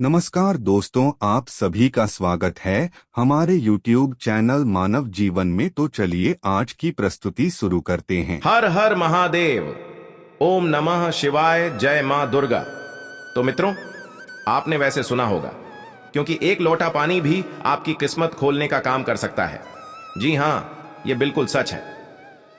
नमस्कार दोस्तों, आप सभी का स्वागत है हमारे YouTube चैनल मानव जीवन में। तो चलिए आज की प्रस्तुति शुरू करते हैं। हर हर महादेव, ओम नमः शिवाय, जय मां दुर्गा। तो मित्रों, आपने वैसे सुना होगा, क्योंकि एक लोटा पानी भी आपकी किस्मत खोलने का काम कर सकता है। जी हां, यह बिल्कुल सच है।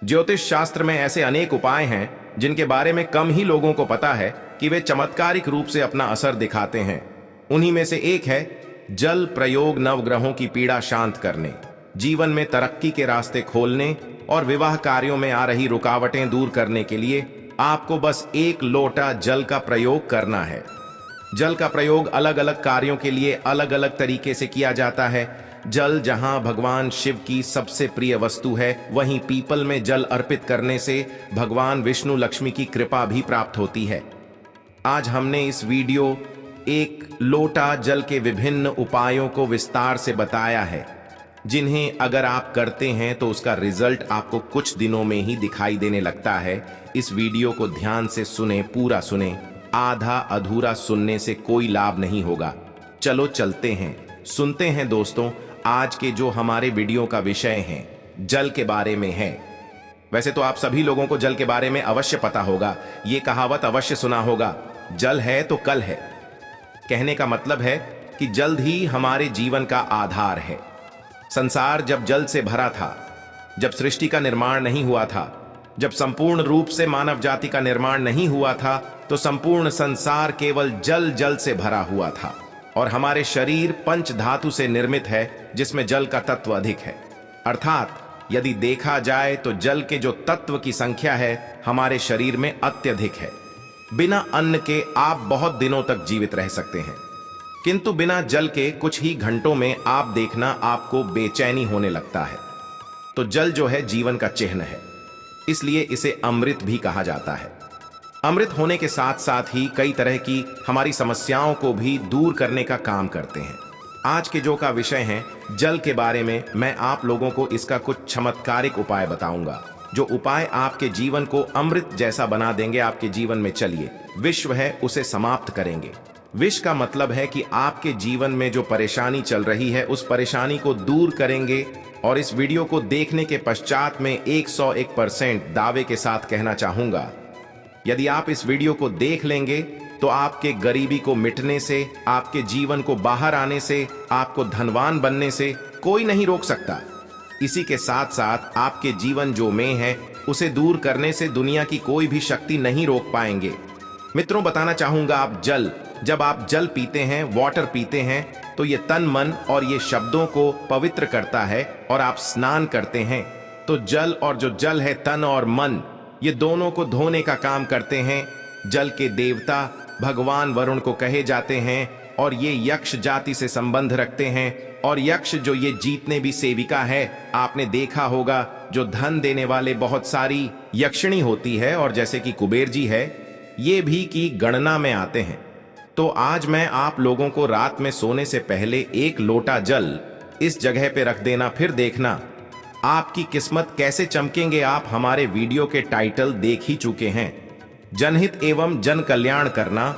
ज्योतिष शास्त्र में ऐसे अनेक उपाय हैं जिनके बारे में कम ही लोगों को पता है कि वे चमत्कारिक रूप से अपना असर दिखाते हैं। उन्हीं में से एक है जल प्रयोग, नवग्रहों की पीड़ा शांत करने, जीवन में तरक्की के रास्ते खोलने और विवाह कार्यों में आ रही रुकावटें दूर करने के लिए आपको बस एक लोटा जल का प्रयोग करना है। जल का प्रयोग अलग अलग कार्यों के लिए अलग अलग तरीके से किया जाता है। जल जहां भगवान शिव की सबसे प्रिय वस्तु है, वहीं पीपल में जल अर्पित करने से भगवान विष्णु लक्ष्मी की कृपा भी प्राप्त होती है। आज हमने इस वीडियो एक लोटा जल के विभिन्न उपायों को विस्तार से बताया है, जिन्हें अगर आप करते हैं तो उसका रिजल्ट आपको कुछ दिनों में ही दिखाई देने लगता है। इस वीडियो को ध्यान से सुने, पूरा सुने, आधा अधूरा सुनने से कोई लाभ नहीं होगा। चलो चलते हैं, सुनते हैं दोस्तों। आज के जो हमारे वीडियो का विषय है, जल के बारे में है। वैसे तो आप सभी लोगों को जल के बारे में अवश्य पता होगा, ये कहावत अवश्य सुना होगा, जल है तो कल है। कहने का मतलब है कि जल्द ही हमारे जीवन का आधार है। संसार जब जल से भरा था, जब सृष्टि का निर्माण नहीं हुआ था, जब संपूर्ण रूप से मानव जाति का निर्माण नहीं हुआ था, तो संपूर्ण संसार केवल जल जल से भरा हुआ था। और हमारे शरीर पंच धातु से निर्मित है, जिसमें जल का तत्व अधिक है। अर्थात यदि देखा जाए तो जल के जो तत्व की संख्या है हमारे शरीर में अत्यधिक है। बिना अन्न के आप बहुत दिनों तक जीवित रह सकते हैं, किंतु बिना जल के कुछ ही घंटों में आप देखना आपको बेचैनी होने लगता है। तो जल जो है जीवन का चिन्ह है, इसलिए इसे अमृत भी कहा जाता है। अमृत होने के साथ साथ ही कई तरह की हमारी समस्याओं को भी दूर करने का काम करते हैं। आज के जो का विषय है जल के बारे में, मैं आप लोगों को इसका कुछ चमत्कारिक उपाय बताऊंगा, जो उपाय आपके जीवन को अमृत जैसा बना देंगे। आपके जीवन में चलिए विश्व है उसे समाप्त करेंगे। विष का मतलब है कि आपके जीवन में जो परेशानी चल रही है उस परेशानी को दूर करेंगे। और इस वीडियो को देखने के पश्चात में 101% दावे के साथ कहना चाहूंगा, यदि आप इस वीडियो को देख लेंगे तो आपके गरीबी को मिटने से, आपके जीवन को बाहर आने से, आपको धनवान बनने से कोई नहीं रोक सकता। इसी के साथ साथ आपके जीवन जो में है उसे दूर करने से दुनिया की कोई भी शक्ति नहीं रोक पाएंगे। मित्रों, बताना चाहूंगा, जब आप जल पीते हैं, वाटर पीते हैं, तो ये तन मन और ये शब्दों को पवित्र करता है। और आप स्नान करते हैं तो जल, और जो जल है तन और मन, ये दोनों को धोने का काम करते हैं। जल के देवता भगवान वरुण को कहे जाते हैं और ये यक्ष जाति से संबंध रखते हैं। और यक्ष जो ये जीतने भी सेविका है, आपने देखा होगा, जो धन देने वाले बहुत सारी यक्षिणी होती है, और जैसे कि कुबेर जी है, ये भी की गणना में आते हैं। तो आज मैं आप लोगों को रात में सोने से पहले एक लोटा जल इस जगह पे रख देना, फिर देखना आपकी किस्मत कैसे चमकेंगे। आप हमारे वीडियो के टाइटल देख ही चुके हैं, जनहित एवं जन कल्याण करना,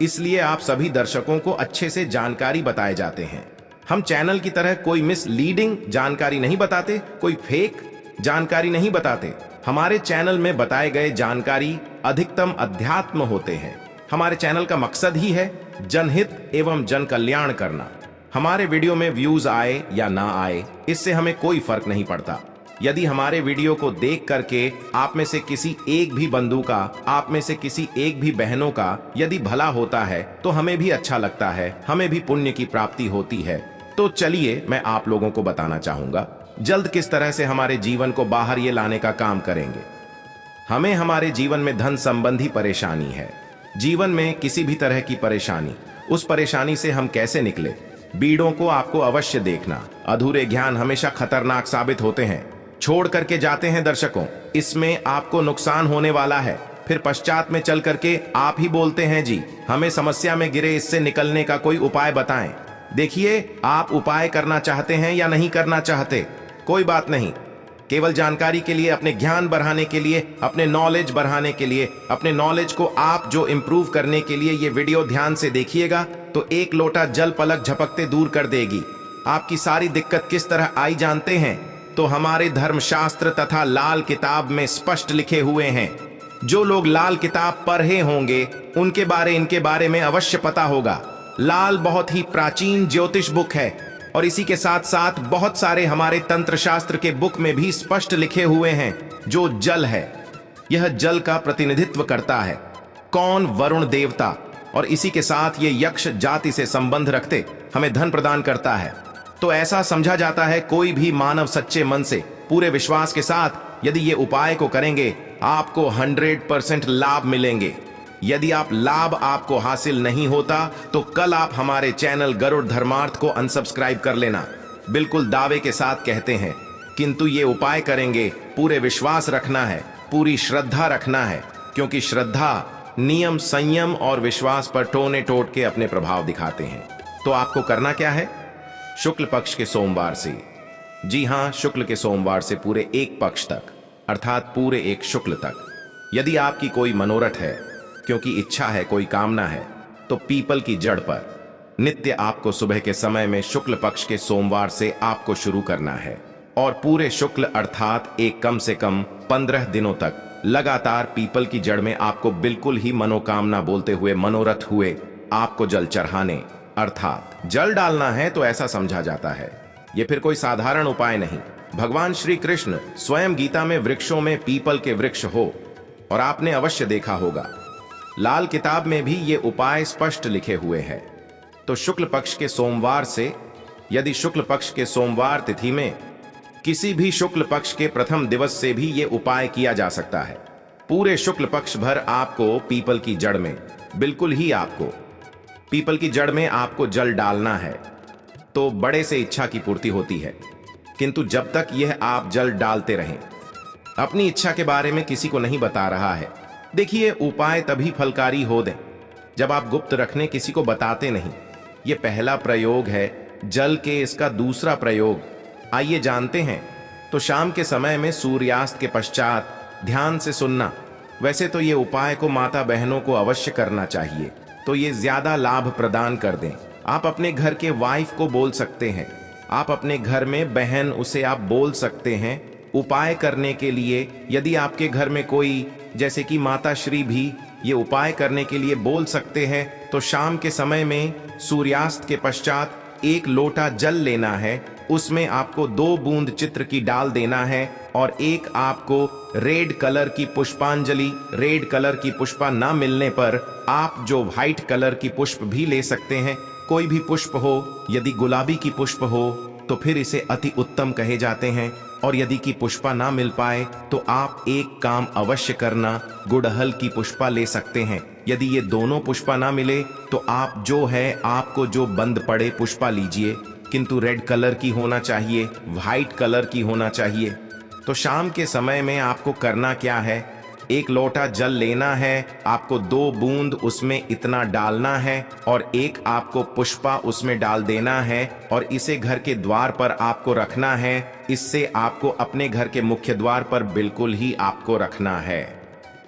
इसलिए आप सभी दर्शकों को अच्छे से जानकारी बताए जाते हैं। हम चैनल की तरह कोई मिसलीडिंग जानकारी नहीं बताते, कोई फेक जानकारी नहीं बताते। हमारे चैनल में बताए गए जानकारी अधिकतम अध्यात्म होते हैं। हमारे चैनल का मकसद ही है जनहित एवं जन कल्याण करना। हमारे वीडियो में व्यूज आए या ना आए, इससे हमें कोई फर्क नहीं पड़ता। यदि हमारे वीडियो को देख करके आप में से किसी एक भी बंधु का, आप में से किसी एक भी बहनों का यदि भला होता है तो हमें भी अच्छा लगता है, हमें भी पुण्य की प्राप्ति होती है। तो चलिए मैं आप लोगों को बताना चाहूंगा जल्द किस तरह से हमारे जीवन को बाहर ये लाने का काम करेंगे। हमें हमारे जीवन में धन संबंधी परेशानी है, जीवन में किसी भी तरह की परेशानी, उस परेशानी से हम कैसे निकले, बीड़ों को आपको अवश्य देखना। अधूरे ज्ञान हमेशा खतरनाक साबित होते हैं, छोड़ करके जाते हैं दर्शकों, इसमें आपको नुकसान होने वाला है। फिर पश्चात में चल करके आप ही बोलते हैं, जी हमें समस्या में गिरे, इससे निकलने का कोई उपाय बताएं। देखिए, आप उपाय करना चाहते हैं या नहीं करना चाहते, कोई बात नहीं, केवल जानकारी के लिए, अपने ज्ञान बढ़ाने के लिए, अपने नॉलेज बढ़ाने के लिए, अपने नॉलेज को आप जो इंप्रूव करने के लिए ये वीडियो ध्यान से देखिएगा तो एक लोटा जल पलक झपकते दूर कर देगी। आपकी सारी दिक्कत किस तरह आई जानते हैं? तो हमारे धर्मशास्त्र तथा लाल किताब में स्पष्ट लिखे हुए हैं। जो लोग लाल किताब पढ़े होंगे उनके इनके बारे में अवश्य पता होगा। लाल बहुत ही प्राचीन ज्योतिष बुक है और इसी के साथ साथ बहुत सारे हमारे तंत्र शास्त्र के बुक में भी स्पष्ट लिखे हुए हैं। जो जल है, यह जल का प्रतिनिधित्व करता है। कौन? वरुण देवता। और इसी के साथ ये यक्ष जाति से संबंध रखते हमें धन प्रदान करता है। तो ऐसा समझा जाता है कोई भी मानव सच्चे मन से पूरे विश्वास के साथ यदि ये उपाय को करेंगे आपको 100% लाभ मिलेंगे। यदि लाभ आपको हासिल नहीं होता तो कल आप हमारे चैनल गरुड़ धर्मार्थ को अनसब्सक्राइब कर लेना। बिल्कुल दावे के साथ कहते हैं, किंतु ये उपाय करेंगे पूरे विश्वास रखना है, पूरी श्रद्धा रखना है, क्योंकि श्रद्धा नियम, संयम और विश्वास पर टोने टोट के अपने प्रभाव दिखाते हैं। तो आपको करना क्या है? शुक्ल पक्ष के सोमवार से, जी हां, शुक्ल के सोमवार से पूरे एक पक्ष तक, अर्थात पूरे एक शुक्ल तक, यदि आपकी कोई मनोरथ है, क्योंकि इच्छा है, कोई कामना है, तो पीपल की जड़ पर नित्य आपको सुबह के समय में शुक्ल पक्ष के सोमवार से आपको शुरू करना है और पूरे शुक्ल अर्थात एक कम से कम 15 दिनों तक लगातार पीपल की जड़ में आपको बिल्कुल ही मनोकामना बोलते हुए, मनोरथ हुए आपको जल चढ़ाने अर्थात जल डालना है। तो ऐसा समझा जाता है, यह फिर कोई साधारण उपाय नहीं। भगवान श्री कृष्ण स्वयं गीता में वृक्षों में पीपल के वृक्ष हो, और आपने अवश्य देखा होगा लाल किताब में भी ये उपाय स्पष्ट लिखे हुए हैं। तो शुक्ल पक्ष के सोमवार से, यदि शुक्ल पक्ष के सोमवार तिथि में किसी भी शुक्ल पक्ष के प्रथम दिवस से भी ये उपाय किया जा सकता है। पूरे शुक्ल पक्ष भर आपको पीपल की जड़ में, बिल्कुल ही आपको पीपल की जड़ में आपको जल डालना है। तो बड़े से इच्छा की पूर्ति होती है, किंतु जब तक यह आप जल डालते रहें, अपनी इच्छा के बारे में किसी को नहीं बता रहा है। देखिए, उपाय तभी फलकारी हो दे जब आप गुप्त रखने किसी को बताते नहीं। यह पहला प्रयोग है जल के, इसका दूसरा प्रयोग आइए जानते हैं। तो शाम के समय में सूर्यास्त के पश्चात ध्यान से सुनना। वैसे तो ये उपाय को माता बहनों को अवश्य करना चाहिए, तो ये ज्यादा लाभ प्रदान कर दें। आप अपने घर के वाइफ को बोल सकते हैं, आप अपने घर में बहन, उसे आप बोल सकते हैं उपाय करने के लिए। यदि आपके घर में कोई, जैसे कि माता श्री भी ये उपाय करने के लिए बोल सकते हैं, तो शाम के समय में सूर्यास्त के पश्चात 1 लोटा जल लेना है। उसमें आपको 2 बूंद चित्र की डाल देना है और एक आपको रेड कलर की पुष्पांजलि, रेड कलर की पुष्पा ना मिलने पर आप जो व्हाइट कलर की पुष्प भी ले सकते हैं। कोई भी पुष्प हो, यदि गुलाबी की पुष्प हो तो फिर इसे अति उत्तम कहे जाते हैं। और यदि की पुष्पा ना मिल पाए तो आप एक काम अवश्य करना, गुड़हल की पुष्पा ले सकते हैं। यदि ये दोनों पुष्पा ना मिले तो आप जो है, आपको जो बंद पड़े पुष्पा लीजिए, किंतु रेड कलर की होना चाहिए, व्हाइट कलर की होना चाहिए। तो शाम के समय में आपको करना क्या है? 1 लोटा जल लेना है, आपको 2 बूंद उसमें इतना डालना है और एक आपको पुष्पा उसमें डाल देना है और इसे घर के द्वार पर आपको रखना है। इससे आपको अपने घर के मुख्य द्वार पर बिल्कुल ही आपको रखना है।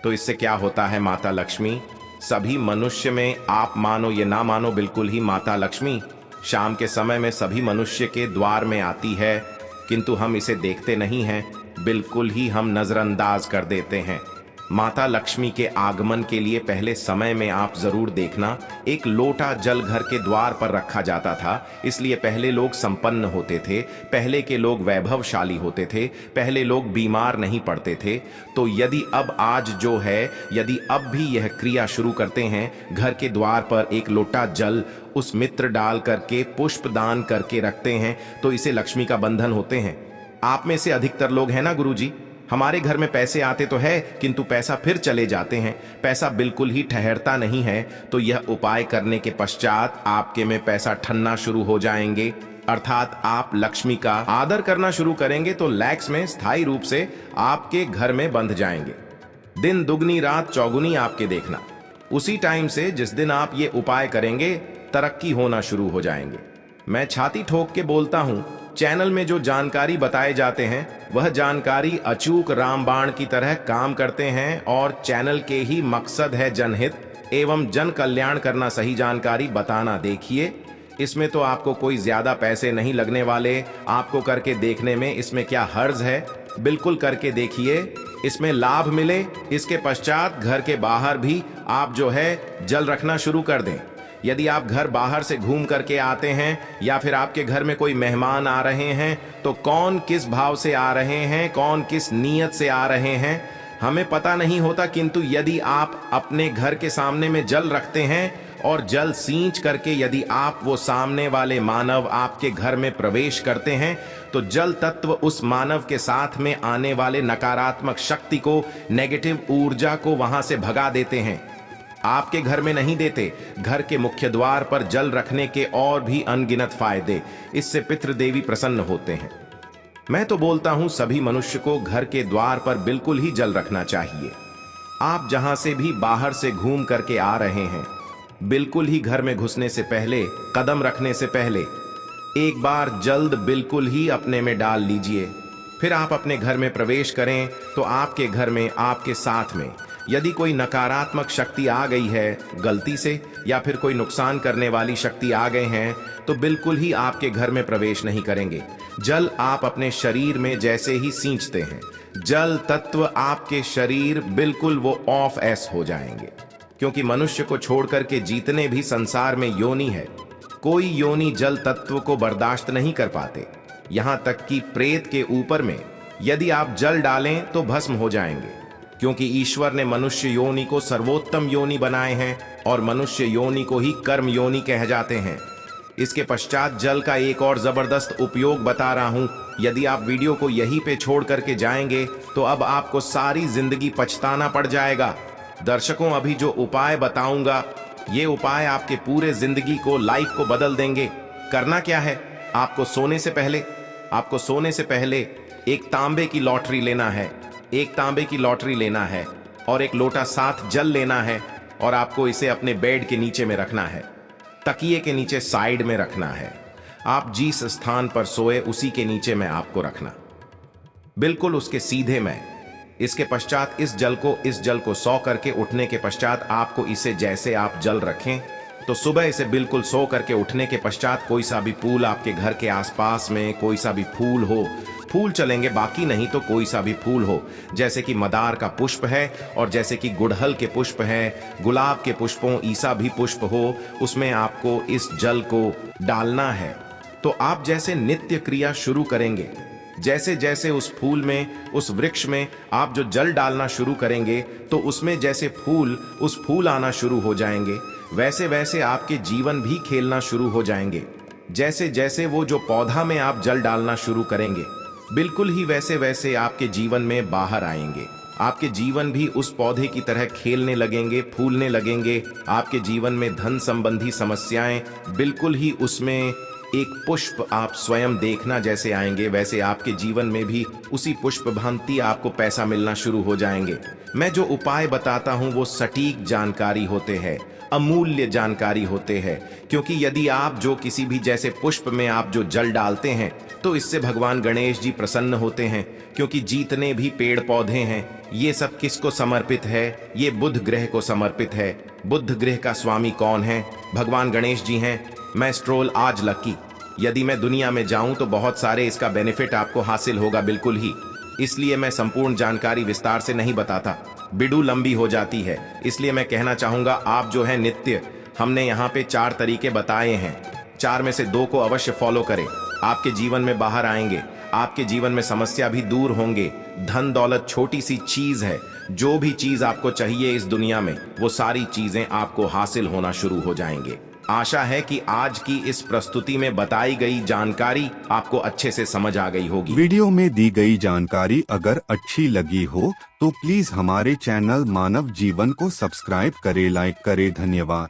तो इससे क्या होता है? माता लक्ष्मी सभी मनुष्य में, आप मानो ये ना मानो, बिल्कुल ही माता लक्ष्मी शाम के समय में सभी मनुष्य के द्वार में आती है, किंतु हम इसे देखते नहीं हैं, बिल्कुल ही हम नजरअंदाज कर देते हैं। माता लक्ष्मी के आगमन के लिए पहले समय में आप जरूर देखना, 1 लोटा जल घर के द्वार पर रखा जाता था। इसलिए पहले लोग संपन्न होते थे, पहले के लोग वैभवशाली होते थे, पहले लोग बीमार नहीं पड़ते थे। तो यदि अब आज जो है, यदि अब भी यह क्रिया शुरू करते हैं, घर के द्वार पर 1 लोटा जल उस मित्र डाल करके पुष्प दान करके रखते हैं, तो इसे लक्ष्मी का बंधन होते हैं। आप में से अधिकतर लोग हैं ना गुरुजी, हमारे घर में पैसे आते तो है, किंतु पैसा फिर चले जाते हैं, पैसा बिल्कुल ही ठहरता नहीं है। तो यह उपाय करने के पश्चात आपके में पैसा ठन्ना शुरू हो जाएंगे, अर्थात आप लक्ष्मी का आदर करना शुरू करेंगे तो लैक्स में स्थायी रूप से आपके घर में बंध जाएंगे। दिन दुगनी रात चौगुनी आपके देखना। उसी टाइम से जिस दिन आप ये उपाय करेंगे, तरक्की होना शुरू हो जाएंगे। मैं छाती ठोक के बोलता हूं, चैनल में जो जानकारी बताए जाते हैं वह जानकारी अचूक रामबाण की तरह काम करते हैं और चैनल के ही मकसद है जनहित। एवं जन कल्याण करना सही जानकारी बताना। देखिए, इसमें तो आपको कोई ज्यादा पैसे नहीं लगने वाले, आपको करके देखने में इसमें क्या हर्ज है। बिल्कुल करके देखिए, इसमें लाभ मिले। इसके पश्चात घर के बाहर भी आप जो है जल रखना शुरू कर दें। यदि आप घर बाहर से घूम करके आते हैं या फिर आपके घर में कोई मेहमान आ रहे हैं, तो कौन किस भाव से आ रहे हैं, कौन किस नीयत से आ रहे हैं, हमें पता नहीं होता। किंतु यदि आप अपने घर के सामने में जल रखते हैं और जल सींच करके यदि आप वो सामने वाले मानव आपके घर में प्रवेश करते हैं, तो जल तत्व उस मानव के साथ में आने वाले नकारात्मक शक्ति को, नेगेटिव ऊर्जा को वहां से भगा देते हैं। आपके घर में नहीं देते, घर के मुख्य द्वार पर जल रखने के और भी अनगिनत फायदे। इससे पितृदेवी प्रसन्न होते हैं। मैं तो बोलता हूं सभी मनुष्य को घर के द्वार पर बिल्कुल ही जल रखना चाहिए। आप जहां से भी बाहर से घूम करके आ रहे हैं, बिल्कुल ही घर में घुसने से पहले, कदम रखने से पहले एक बार जल्द बिल्कुल ही अपने में डाल लीजिए। फिर आप अपने घर में प्रवेश करें तो आपके घर में, आपके साथ में यदि कोई नकारात्मक शक्ति आ गई है गलती से, या फिर कोई नुकसान करने वाली शक्ति आ गए हैं, तो बिल्कुल ही आपके घर में प्रवेश नहीं करेंगे। जल आप अपने शरीर में जैसे ही सींचते हैं, जल तत्व आपके शरीर बिल्कुल वो ऑफ एस हो जाएंगे। क्योंकि मनुष्य को छोड़कर के जितने भी संसार में योनि है, कोई योनि जल तत्व को बर्दाश्त नहीं कर पाते। यहां तक कि प्रेत के ऊपर में यदि आप जल डालें तो भस्म हो जाएंगे। क्योंकि ईश्वर ने मनुष्य योनि को सर्वोत्तम योनि बनाए हैं और मनुष्य योनि को ही कर्म योनि कह जाते हैं। इसके पश्चात जल का एक और जबरदस्त उपयोग बता रहा हूं। यदि आप वीडियो को यहीं पे छोड़ करके जाएंगे तो अब आपको सारी जिंदगी पछताना पड़ जाएगा। दर्शकों, अभी जो उपाय बताऊंगा, ये उपाय आपके पूरे जिंदगी को, लाइफ को बदल देंगे। करना क्या है, आपको सोने से पहले एक तांबे की लॉटरी लेना है, एक तांबे की लॉटरी लेना है और एक लोटा साथ जल लेना है और आपको इसे अपने बेड के नीचे में रखना है, तकिए के नीचे साइड में रखना है। आप जिस स्थान पर सोए उसी के नीचे में आपको रखना, बिल्कुल उसके सीधे में। इसके पश्चात इस जल को सो करके उठने के पश्चात आपको इसे जैसे आप जल रखें, तो सुबह इसे बिल्कुल सो करके उठने के पश्चात कोई सा भी फूल आपके घर के आसपास में, कोई सा भी फूल हो, फूल चलेंगे, बाकी नहीं तो कोई सा भी फूल हो, जैसे कि मदार का पुष्प है और जैसे कि गुड़हल के पुष्प है, गुलाब के पुष्पों, ईसा भी पुष्प हो, उसमें आपको इस जल को डालना है। तो आप जैसे नित्य क्रिया शुरू करेंगे, जैसे जैसे उस फूल में, उस वृक्ष में आप जो जल डालना शुरू करेंगे, तो उसमें जैसे फूल आना शुरू हो जाएंगे, वैसे वैसे आपके जीवन भी खेलना शुरू हो जाएंगे। जैसे जैसे वो जो पौधा में आप जल डालना शुरू करेंगे, बिल्कुल ही वैसे वैसे आपके जीवन में बाहर आएंगे। आपके जीवन भी उस पौधे की तरह खेलने लगेंगे, फूलने लगेंगे। आपके जीवन में धन संबंधी समस्याएं बिल्कुल ही उसमें एक पुष्प आप स्वयं देखना जैसे आएंगे, वैसे आपके जीवन में भी उसी पुष्प भांति आपको पैसा मिलना शुरू हो जाएंगे। मैं जो उपाय बताता हूं वो सटीक जानकारी होते हैं, अमूल्य जानकारी होते हैं। क्योंकि यदि आप जो किसी भी जैसे पुष्प में आप जो जल डालते हैं, तो इससे भगवान गणेश जी प्रसन्न होते हैं। क्योंकि जितने भी पेड़ पौधे हैं, ये सब किसको समर्पित है? ये बुध ग्रह को समर्पित है। बुध ग्रह का स्वामी कौन है? भगवान गणेश जी हैं। मैं स्ट्रोल आज लकी, यदि मैं दुनिया में जाऊं तो बहुत सारे इसका बेनिफिट आपको हासिल होगा, बिल्कुल ही। इसलिए मैं संपूर्ण जानकारी विस्तार से नहीं बताता, वीडियो लंबी हो जाती है। इसलिए मैं कहना चाहूंगा, आप जो है नित्य, हमने यहाँ पे 4 तरीके बताए हैं, 4 में से 2 को अवश्य फॉलो करें। आपके जीवन में बाहर आएंगे, आपके जीवन में समस्या भी दूर होंगे। धन दौलत छोटी सी चीज है, जो भी चीज आपको चाहिए इस दुनिया में, वो सारी चीजें आपको हासिल होना शुरू हो जाएंगे। आशा है कि आज की इस प्रस्तुति में बताई गई जानकारी आपको अच्छे से समझ आ गई होगी। वीडियो में दी गई जानकारी अगर अच्छी लगी हो तो प्लीज हमारे चैनल मानव जीवन को सब्सक्राइब करें, लाइक करें। धन्यवाद।